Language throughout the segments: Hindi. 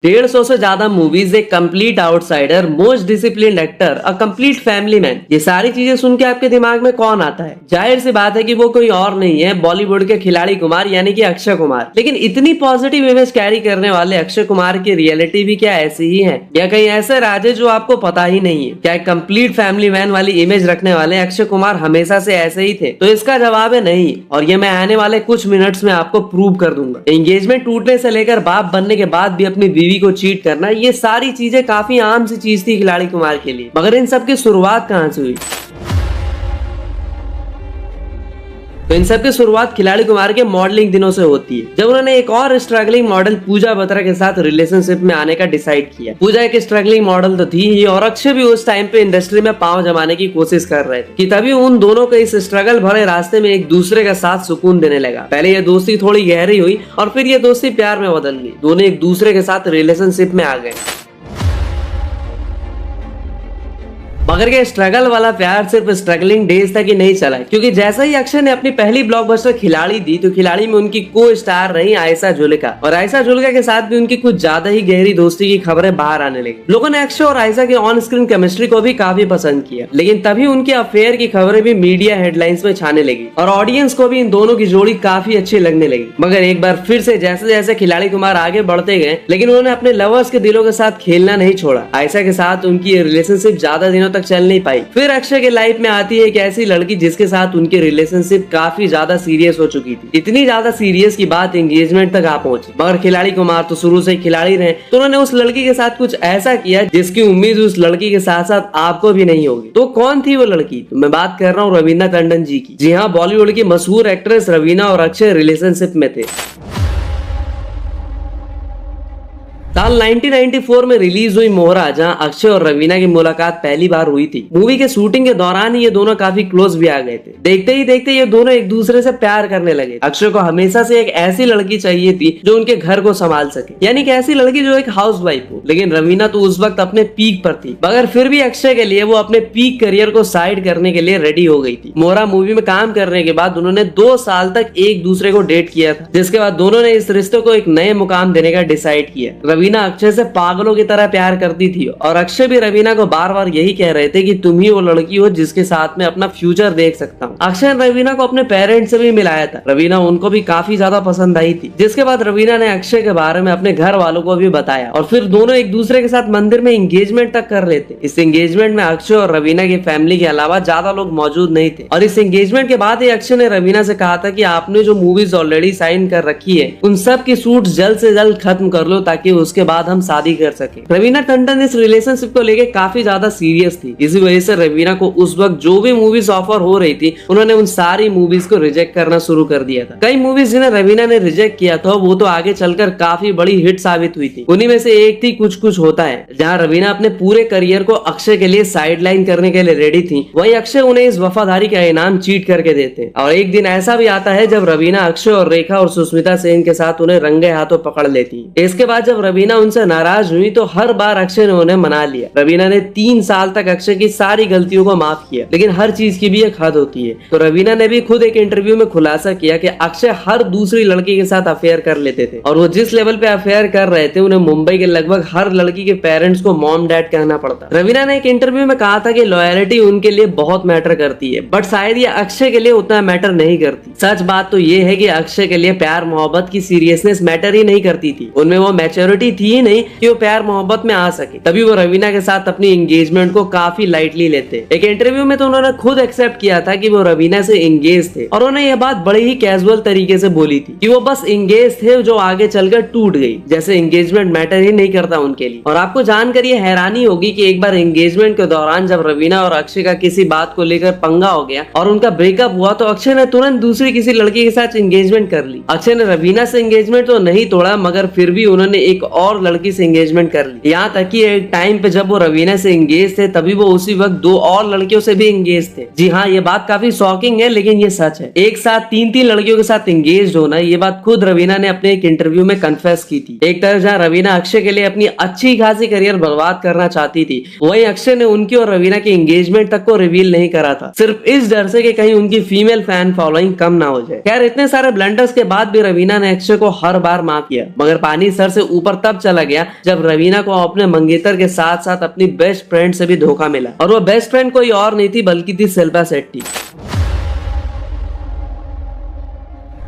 150 से ज्यादा मूवीज, एक complete outsider, most disciplined actor, a complete family man, ये सारी चीजें सुन के आपके दिमाग में कौन आता है? जाहिर सी बात है कि वो कोई और नहीं है, बॉलीवुड के खिलाड़ी कुमार यानी कि अक्षय कुमार। लेकिन इतनी पॉजिटिव इमेज कैरी करने वाले अक्षय कुमार की रियलिटी भी क्या ऐसी ही है, या कहीं ऐसे राज है जो आपको पता ही नहीं है? क्या एक कंप्लीट फैमिली मैन वाली इमेज रखने वाले अक्षय कुमार हमेशा से ऐसे ही थे? तो इसका जवाब है नहीं, और ये मैं आने वाले कुछ मिनट्स में आपको प्रूव कर दूंगा। एंगेजमेंट टूटने से लेकर बाप बनने के बाद भी अपनी बीवी को चीट करना, ये सारी चीजें काफी आम सी चीज थी खिलाड़ी कुमार के लिए। मगर इन सब की शुरुआत कहां से हुई? तो इन सब की शुरुआत खिलाड़ी कुमार के मॉडलिंग दिनों से होती है, जब उन्होंने एक और स्ट्रगलिंग मॉडल पूजा बत्रा के साथ रिलेशनशिप में आने का डिसाइड किया। पूजा एक स्ट्रगलिंग मॉडल तो थी ही, और अक्षय भी उस टाइम पे इंडस्ट्री में पांव जमाने की कोशिश कर रहे थे कि तभी उन दोनों के इस स्ट्रगल भरे रास्ते में एक दूसरे का साथ सुकून देने लगा। पहले ये दोस्ती थोड़ी गहरी हुई और फिर ये दोस्ती प्यार में बदल गई। दोनों एक दूसरे के साथ रिलेशनशिप में आ गए। मगर ये स्ट्रगल वाला प्यार सिर्फ स्ट्रगलिंग डेज तक ही नहीं चला, क्योंकि जैसा ही अक्षय ने अपनी पहली ब्लॉकबस्टर खिलाड़ी दी, तो खिलाड़ी में उनकी को स्टार रही आयशा जुल्का, और आयशा जुल्का के साथ भी उनकी कुछ ज्यादा ही गहरी दोस्ती की खबरें बाहर आने लगी। लोगों ने अक्षय और आयशा की ऑन स्क्रीन केमिस्ट्री को भी काफी पसंद किया, लेकिन तभी उनके अफेयर की खबरें भी मीडिया हेडलाइंस में छाने लगी और ऑडियंस को भी इन दोनों की जोड़ी काफी अच्छी लगने लगी। मगर एक बार फिर से जैसे जैसे खिलाड़ी कुमार आगे बढ़ते गए, लेकिन उन्होंने अपने लवर्स के दिलों के साथ खेलना नहीं छोड़ा। आयशा के साथ उनकी रिलेशनशिप ज्यादा दिनों तक चल नहीं पाई। फिर अक्षय के लाइफ में आती है एक ऐसी लड़की जिसके साथ उनकी रिलेशनशिप काफी ज्यादा सीरियस हो चुकी थी, इतनी ज्यादा सीरियस की बात एंगेजमेंट तक आ पहुंची। मगर खिलाड़ी कुमार तो शुरू से ही खिलाड़ी रहे, तो उन्होंने उस लड़की के साथ कुछ ऐसा किया जिसकी उम्मीद उस लड़की के साथ साथ आपको भी नहीं होगी। तो कौन थी वो लड़की? तो मैं बात कर रहा हूँ रवीना टंडन जी की। जी हाँ, बॉलीवुड की मशहूर एक्ट्रेस रवीना और अक्षय रिलेशनशिप में थे। साल 1994 में रिलीज हुई मोहरा, जहां अक्षय और रवीना की मुलाकात पहली बार हुई थी। मूवी के शूटिंग के दौरान ही ये दोनों काफी क्लोज भी आ गए थे। देखते ही देखते ये दोनों एक दूसरे से प्यार करने लगे। अक्षय को हमेशा से एक ऐसी लड़की चाहिए थी जो उनके घर को संभाल सके, यानी कि ऐसी लड़की जो एक हाउसवाइफ हो। लेकिन रवीना तो उस वक्त अपने पीक पर थी, मगर फिर भी अक्षय के लिए वो अपने पीक करियर को साइड करने के लिए रेडी हो गई थी। मोहरा मूवी में काम करने के बाद उन्होंने 2 साल तक एक दूसरे को डेट किया था, जिसके बाद दोनों ने इस रिश्ते को एक नए मुकाम देने का डिसाइड किया। रवीना अक्षय से पागलों की तरह प्यार करती थी, और अक्षय भी रवीना को बार बार यही कह रहे थे कि तुम ही वो लड़की हो जिसके साथ में अपना फ्यूचर देख सकता हूँ। अक्षय ने रवीना को अपने पेरेंट्स से भी मिलाया था। रवीना उनको भी काफी ज्यादा पसंद आई थी, जिसके बाद रवीना ने अक्षय के बारे में अपने घर वालों को भी बताया, और फिर दोनों एक दूसरे के साथ मंदिर में एंगेजमेंट तक कर लेते। इस एंगेजमेंट में अक्षय और रवीना की फैमिली के अलावा ज्यादा लोग मौजूद नहीं थे, और इस एंगेजमेंट के बाद ही अक्षय ने रवीना से कहा था कि आपने जो मूवीज ऑलरेडी साइन कर रखी है, उन सब की शूट जल्द से जल्द खत्म कर लो, ताकि उसके बाद हम शादी कर सके। रवीना टंडन इस रिलेशनशिप को लेके काफी ज्यादा सीरियस थी। इसी वजह से रवीना को उस वक्त जो भी मूवीज ऑफर हो रही थी, उन्होंने उन सारी मूवीज को रिजेक्ट करना शुरू कर दिया था। कई मूवीज जिन्हें रवीना ने रिजेक्ट किया था, वो तो आगे चलकर काफी बड़ी हिट साबित हुई थी। उन्हीं में से एक थी कुछ कुछ होता है, जहाँ रवीना अपने पूरे करियर को अक्षय के लिए साइडलाइन करने के लिए रेडी थी। वहीं अक्षय उन्हें इस वफादारी का इनाम चीट करके देते। और एक दिन ऐसा भी आता है जब रवीना अक्षय और रेखा और सुष्मिता सेन के साथ उन्हें रंगे हाथों पकड़ लेती। इसके बाद जब रवीना उनसे नाराज हुई, तो हर बार अक्षय ने उन्हें मना लिया। रवीना ने 3 साल तक अक्षय की सारी गलतियों को माफ किया, लेकिन हर चीज की भी एक हद होती है। तो रवीना ने भी खुद एक इंटरव्यू में खुलासा किया कि अक्षय हर दूसरी लड़की के साथ अफेयर कर लेते थे, और वो जिस लेवल पे अफेयर कर रहे थे, उन्हें मुंबई के लगभग हर लड़की के पेरेंट्स को मॉम डैड कहना पड़ता। रवीना ने एक इंटरव्यू में कहा था कि लॉयलिटी उनके लिए बहुत मैटर करती है, बट शायद ये अक्षय के लिए उतना मैटर नहीं करती। सच बात तो ये है कि अक्षय के लिए प्यार मोहब्बत की सीरियसनेस मैटर ही नहीं करती थी। उनमें वो मैच्योरिटी थी ही नहीं कि वो प्यार मोहब्बत में आ सके, तभी वो रवीना के साथ अपनी एंगेजमेंट को काफी लाइटली लेते। एक इंटरव्यू में तो उन्होंने खुद एक्सेप्ट किया था कि वो रवीना से एंगेज थे, और उन्होंने यह बात बड़ी ही कैजुअल तरीके से बोली थी कि वो बस एंगेज थे, जो आगे चलकर टूट गई, जैसे एंगेजमेंट मैटर ही नहीं करता उनके लिए। और आपको जानकर ये हैरानी होगी कि एक बार एंगेजमेंट के दौरान जब रवीना और अक्षय का किसी बात को लेकर पंगा हो गया और उनका ब्रेकअप हुआ, तो अक्षय ने तुरंत दूसरी किसी लड़की के साथ एंगेजमेंट कर ली। अक्षय ने रवीना से एंगेजमेंट तो नहीं तोड़ा, मगर फिर भी उन्होंने एक और लड़की से एंगेजमेंट कर ली। यहाँ तक कि एक टाइम पे जब वो रवीना से एंगेज थे, तभी वो उसी वक्त 2 और लड़कियों से भी एंगेज थे। जी हाँ, ये बात काफी शॉकिंग है, लेकिन ये सच है। एक साथ 3 लड़कियों के साथ एंगेज होना, ये बात खुद रवीना ने अपने एक इंटरव्यू में कन्फेस की थी। एक तरफ जहाँ रवीना अक्षय के लिए अपनी अच्छी खासी करियर बर्बाद करना चाहती थी, वहीं अक्षय ने उनकी और रवीना की एंगेजमेंट तक को रिवील नहीं करा था, सिर्फ इस डर से कि कहीं उनकी फीमेल फैन फॉलोइंग कम ना हो जाए। खैर, इतने सारे ब्लंडर्स के बाद भी रवीना ने अक्षय को हर बार माफ किया, मगर पानी सर से ऊपर तब तब चला गया जब रवीना को अपने मंगेतर के साथ साथ अपनी बेस्ट फ्रेंड से भी धोखा मिला, और वो बेस्ट फ्रेंड कोई और नहीं थी बल्कि थी शिल्पा शेट्टी।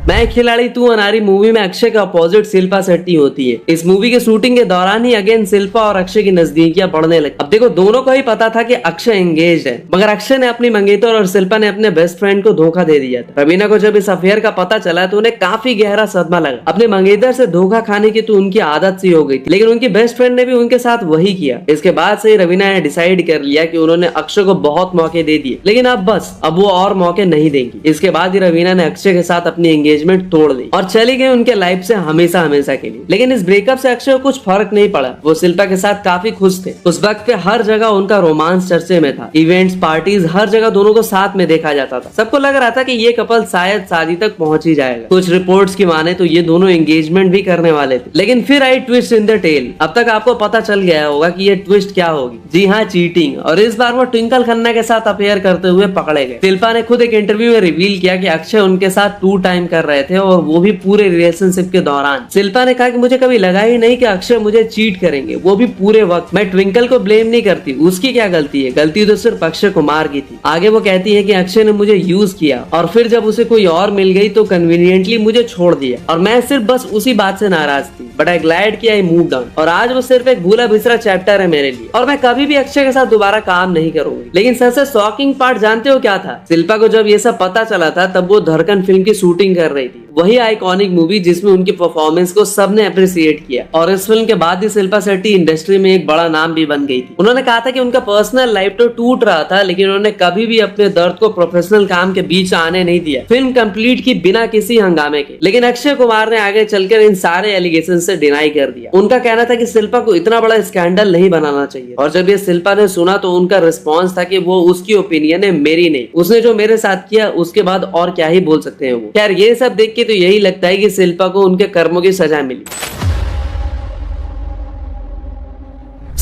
मैं खिलाड़ी तू अनारी मूवी में अक्षय के अपोजिट शिल्पा शेट्टी होती है। इस मूवी के शूटिंग के दौरान ही अगेन शिल्पा और अक्षय की नजदीकियां बढ़ने लगी। अब देखो, दोनों को ही पता था कि अक्षय एंगेज है, मगर अक्षय ने अपनी मंगेतर और शिल्पा ने अपने बेस्ट फ्रेंड को धोखा दे दिया था। रवीना को जब इस अफेयर का पता चला तो उन्हें काफी गहरा सदमा लगा। अपने मंगेतर से धोखा खाने की तो उनकी आदत सी हो गई थी, लेकिन उनकी बेस्ट फ्रेंड ने भी उनके साथ वही किया। इसके बाद से रवीना ने डिसाइड कर लिया कि उन्होंने अक्षय को बहुत मौके दे दिए, लेकिन अब वो और मौके नहीं देंगी। इसके बाद ही रवीना ने अक्षय के साथ अपनी एंगेजमेंट तोड़ दी और चली गई उनके लाइफ से हमेशा हमेशा के लिए। लेकिन इस ब्रेकअप से अक्षय को कुछ फर्क नहीं पड़ा, वो शिल्पा के साथ काफी खुश थे। उस वक्त पे हर जगह उनका रोमांस चर्चे में था, इवेंट्स, पार्टीज, हर जगह दोनों को साथ में देखा जाता था। सबको लग रहा था कि ये कपल शायद शादी तक पहुंच ही जाएगा। कुछ रिपोर्ट्स की माने तो ये दोनों एंगेजमेंट भी करने वाले थे, लेकिन फिर आई ट्विस्ट इन द टेल। अब तक आपको पता चल गया होगा कि ये ट्विस्ट क्या होगी। जी हाँ, चीटिंग। और इस बार वो ट्विंकल खन्ना के साथ अफेयर करते हुए पकड़े गए। शिल्पा ने खुद एक इंटरव्यू में रिवील किया कि अक्षय उनके साथ 2 टाइम कर रहे थे, और वो भी पूरे रिलेशनशिप के दौरान। शिल्पा ने कहा कि मुझे कभी लगा ही नहीं कि अक्षय मुझे चीट करेंगे, वो भी पूरे वक्त। मैं ट्विंकल को ब्लेम नहीं करती, उसकी क्या गलती है, गलती तो सिर्फ अक्षय कुमार की थी। आगे वो कहती है कि अक्षय ने मुझे यूज किया और फिर जब उसे कोई और मिल गई तो कन्वीनियंटली मुझे छोड़ दिया, और मैं सिर्फ बस उसी बात से नाराज थी, बट आई ग्लैड कि आई मूव्ड ऑन। और आज वो सिर्फ एक भूला बिसरा चैप्टर है मेरे लिए, और मैं कभी भी अक्षय के साथ दोबारा काम नहीं करूंगी। लेकिन सबसे शॉकिंग पार्ट जानते हो क्या था? शिल्पा को जब ये सब पता चला था तब वो धड़कन फिल्म की शूटिंग कर रही थी, वही आइकॉनिक मूवी जिसमें उनकी परफॉर्मेंस को सबने अप्रिशिएट किया। और इस फिल्म के बाद ही शिल्पा शेट्टी इंडस्ट्री में एक बड़ा नाम भी बन गई थी। उन्होंने कहा था कि उनका पर्सनल लाइफ तो टूट रहा था, लेकिन उन्होंने कभी भी अपने दर्द को प्रोफेशनल काम के बीच आने नहीं दिया। फिल्म कंप्लीट की बिना किसी हंगामे के। लेकिन अक्षय कुमार ने आगे चलकर इन सारे एलिगेशन से डिनाई कर दिया। उनका कहना था कि शिल्पा को इतना बड़ा स्कैंडल नहीं बनाना चाहिए, और जब ये शिल्पा ने सुना तो उनका रिस्पॉन्स था कि वो उसकी ओपिनियन है, मेरी नहीं। उसने जो मेरे साथ किया उसके बाद और क्या ही बोल सकते हैं वो। खैर, ये सब देख के तो यही लगता है कि शिल्पा को उनके कर्मों की सजा मिली।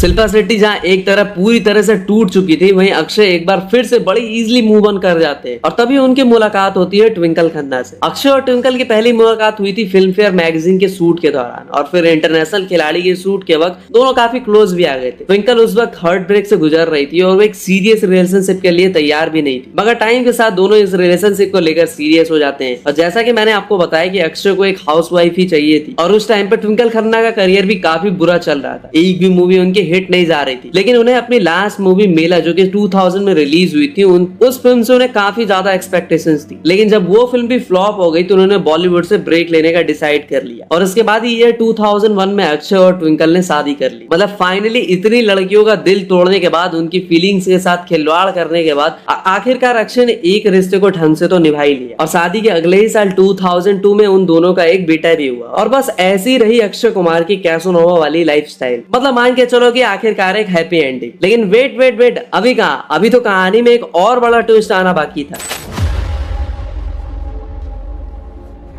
शिल्पा शेट्टी जहाँ एक तरफ पूरी तरह से टूट चुकी थी, वहीं अक्षय एक बार फिर से बड़ी इजीली मूव ऑन कर जाते हैं, और तभी उनकी मुलाकात होती है ट्विंकल खन्ना से। अक्षय और ट्विंकल की पहली मुलाकात हुई थी फिल्म फेयर मैगजीन के शूट के दौरान, और फिर इंटरनेशनल खिलाड़ी के शूट के वक्त दोनों काफी क्लोज भी आ गए थे। ट्विंकल उस वक्त हार्ट ब्रेक से गुजर रही थी और वो एक सीरियस रिलेशनशिप के लिए तैयार भी नहीं थी, मगर टाइम के साथ दोनों इस रिलेशनशिप को लेकर सीरियस हो जाते हैं। और जैसा कि मैंने आपको बताया कि अक्षय को एक हाउसवाइफ ही चाहिए थी, और उस टाइम पर ट्विंकल खन्ना का करियर भी काफी बुरा चल रहा था, एक भी मूवी उनकी हिट नहीं जा रही थी। लेकिन उन्हें अपनी लास्ट मूवी मेला, जो कि 2000 में रिलीज हुई थी, उस फिल्म से उन्हें काफी ज्यादा एक्सपेक्टेशंस थी। लेकिन जब वो फिल्म भी फ्लॉप हो गई तो उन्होंने बॉलीवुड से ब्रेक लेने का डिसाइड कर लिया, और इसके बाद ही ईयर 2001 में अक्षय और ट्विंकल ने शादी कर ली। मतलब फाइनली इतनी लड़कियों का दिल तोड़ने के बाद, उनकी फीलिंग्स के साथ खिलवाड़ करने के बाद आखिरकार अक्षय ने एक रिश्ते को ढंग से तो निभा ही लिया, और शादी के अगले ही साल 2002 में उन दोनों का एक बेटा भी हुआ। और बस ऐसी रही अक्षय कुमार की कैसोनोवा वाली लाइफस्टाइल। मतलब मान के चलो कि आखिरकार एक हैप्पी एंडिंग। लेकिन वेट, अभी कहां? अभी तो कहानी में एक और बड़ा ट्विस्ट आना बाकी था।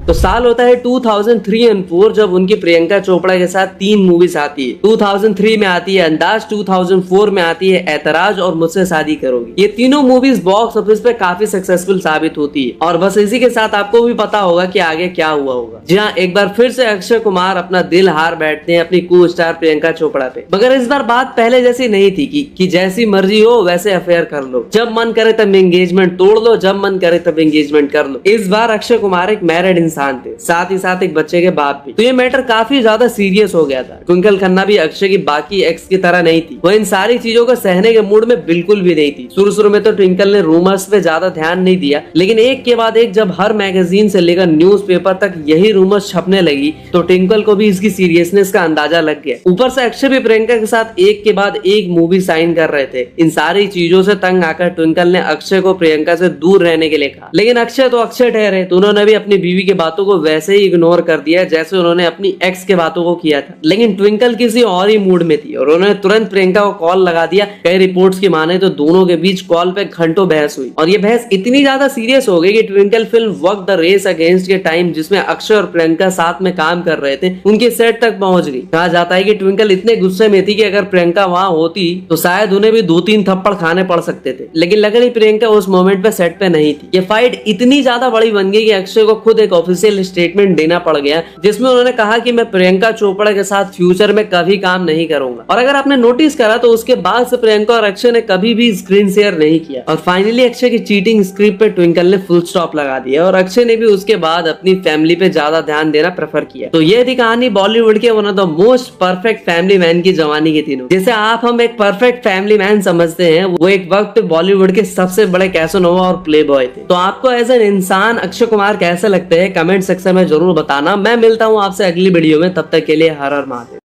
तो साल होता है 2003 और 4, जब उनकी प्रियंका चोपड़ा के साथ 3 मूवीज आती है। 2003 में आती है अंदाज, 2004 में आती है ऐतराज, और मुझसे शादी करोगी। ये तीनों मूवीज बॉक्स ऑफिस पे काफी सक्सेसफुल साबित होती है, और बस इसी के साथ आपको भी पता होगा कि आगे क्या हुआ होगा। जी हाँ, एक बार फिर से अक्षय कुमार अपना दिल हार बैठते हैं अपनी को स्टार प्रियंका चोपड़ा पे। मगर इस बार बात पहले जैसी नहीं थी कि जैसी मर्जी हो वैसे अफेयर कर लो, जब मन करे तब एंगेजमेंट तोड़ लो, जब मन करे तब एंगेजमेंट कर लो। इस बार अक्षय कुमार एक मैरिड इंसान थे, साथ ही साथ एक बच्चे के बाप भी। तो ये मैटर काफी ज्यादा सीरियस हो गया था। ट्विंकल खन्ना भी अक्षय की बाकी एक्स की तरह नहीं थी, वो इन सारी चीजों को सहने के मूड में बिल्कुल भी नहीं थी। शुरू में तो ट्विंकल ने रूमर्स पे ज्यादा ध्यान नहीं दिया, लेकिन एक के बाद एक जब हर मैगजीन से लेकर न्यूज़पेपर तक यही रूमर्स छपने लगी तो ट्विंकल को भी इसकी सीरियसनेस का अंदाजा लग गया। ऊपर से अक्षय भी प्रियंका के साथ एक के बाद एक मूवी साइन कर रहे थे। इन सारी चीजों से तंग आकर ट्विंकल ने अक्षय को प्रियंका से दूर रहने के लिए कहा, लेकिन अक्षय तो अक्षय ठहरे, तो उन्होंने भी अपनी बीवी की बातों को वैसे ही इग्नोर कर दिया जैसे उन्होंने अपनी एक्स के बातों को किया था। लेकिन ट्विंकल किसी और ही मूड में थी और उन्होंने तुरंत प्रियंका को कॉल लगा दिया। कई रिपोर्ट्स की माने तो दोनों के बीच कॉल पे घंटों बहस हुई, और ये बहस इतनी ज्यादा सीरियस हो गई कि Twinkle film work the race against के टाइम, जिसमें अक्षय और प्रियंका साथ में काम कर रहे थे, उनके सेट तक पहुंच गई। कहा जाता है कि ट्विंकल इतने गुस्से में थी कि अगर प्रियंका वहां होती तो शायद उन्हें भी 2-3 थप्पड़ खाने पड़ सकते थे, लेकिन लग रही प्रियंका उस मोमेंट पे सेट पे नहीं थी। ये फाइट इतनी ज्यादा बड़ी बन गई कि अक्षय को खुद एक ऑफिशियल स्टेटमेंट देना पड़ गया, जिसमें उन्होंने कहा कि मैं प्रियंका चोपड़ा के साथ फ्यूचर में कभी काम नहीं करूंगा। और अगर आपने नोटिस करा तो उसके बाद से प्रियंका और अक्षय ने कभी भी स्क्रीन शेयर नहीं किया। और फाइनली अक्षय की चीटिंग स्क्रिप्ट पे ट्विंकल ने फुल स्टॉप लगा दिया और अक्षय ने भी उसके बाद अपनी फैमिली पे ज्यादा ध्यान देना प्रेफर किया। तो ये थी कहानी बॉलीवुड के one of the most perfect family man की जवानी के तीनों। जैसे आप हम एक परफेक्ट फैमिली मैन समझते हैं, वो एक वक्त बॉलीवुड के सबसे बड़े कैसोनोवा और प्ले बॉय थे। तो आपको एज एन इंसान अक्षय कुमार कैसे लगते हैं कमेंट सेक्शन में जरूर बताना। मैं मिलता हूँ आपसे अगली वीडियो में, तब तक के लिए हर हर महादेव।